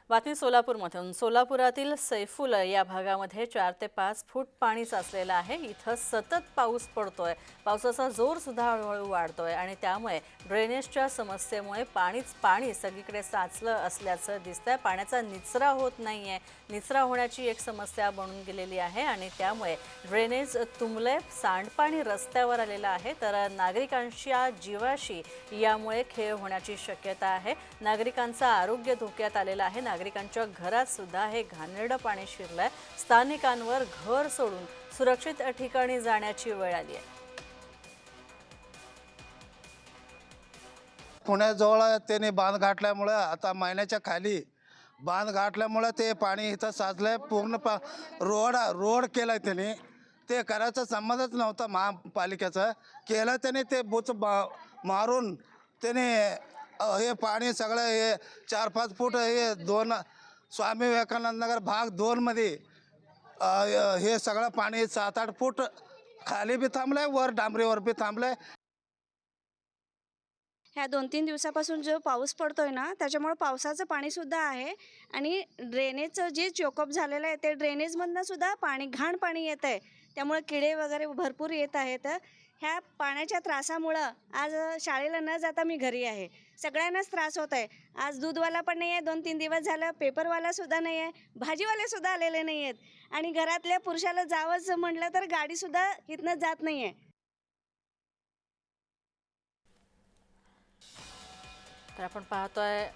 बातमी सोलापूरमधून। सोलापुरातील सैफुल या भागामध्ये 4 ते 5 फूट पाणी साचलेलं आहे। इथं सतत पाऊस पडतोय, पावसाचा जोर सुद्धा हळूहळू वाढतोय आणि त्यामुळे ड्रेनेजच्या समस्येमुळे पाणी सगळीकडे साचलं असल्याचं दिसतंय। पाण्याचा निचरा होत नाहीये, निचरा होण्याची एक समस्या बनून गेलेली आहे आणि त्यामुळे ड्रेनेज तुंबले, सांडपाणी रस्त्यावर आलेलं आहे, तर नागरिकांच्या जीवाशी यामुळे खेळ होण्याची शक्यता आहे। नागरिकांचं आरोग्य धोक्यात आलेलं आहे। नागरिकांच्या घरात सुद्धा हे घाणेरडं पाणी शिरलंय। स्थानिकांवर घर सोडून सुरक्षित ठिकाणी जाण्याची वेळ आली आहे। पुण्याजवळ त्याने बांध गाठल्यामुळे आता महिन्याच्या खाली बांध गाठल्यामुळे ते पाणी इथं साचलंय। पूर्ण रोड केलाय त्याने, ते करायचा संबंधच नव्हता महापालिकेचा, केलं त्याने ते बुच मारून त्याने हे पाणी सगळं हे 4-5 फूट हे दोन स्वामी विवेकानंद नगर भाग 2 मध्ये हे सगळं पाणी 7-8 फूट खाली बी थांबलंय, वर डांबरीवर बी थांबलंय। ह्या 2-3 दिवसापासून जो पाऊस पडतोय ना, त्याच्यामुळे पावसाचं पाणीसुद्धा आहे आणि ड्रेनेजचं जे चोकअप झालेलं आहे ते ड्रेनेजमधनं सुद्धा घाण पाणी येत आहे, त्यामुळे किडे वगैरे भरपूर येत आहेत। ह्या पाण्याच्या त्रासामुळं आज शाळेला न जाता मी घरी आहे। सगळ्यांनाच त्रास होत आहे। आज दूधवाला पण नाही आहे, 2-3 दिवस झालं पेपरवालासुद्धा नाही आहे, भाजीवालेसुद्धा आलेले नाही आहेत आणि घरातल्या पुरुषाला जावंच म्हटलं तर गाडीसुद्धा इथनं जात नाही आहे। तर आपण पाहतोय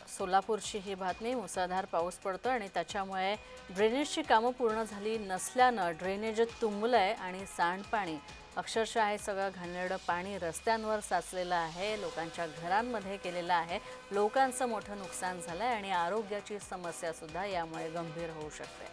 सोलापूरची ही बातमी। मुसळधार पाऊस पडतोय आणि त्याच्यामुळे ड्रेनेजची कामं पूर्ण झाली नसल्यानं ड्रेनेज तुंबलंय आणि सांडपाणी अक्षरशः हे सगळं घाणेरडं पाणी रस्त्यांवर साचलेलं आहे, लोकांच्या घरांमध्ये केलेलं आहे। लोकांचं मोठं नुकसान झालंय आणि आरोग्याची समस्या सुद्धा यामुळे गंभीर होऊ शकते।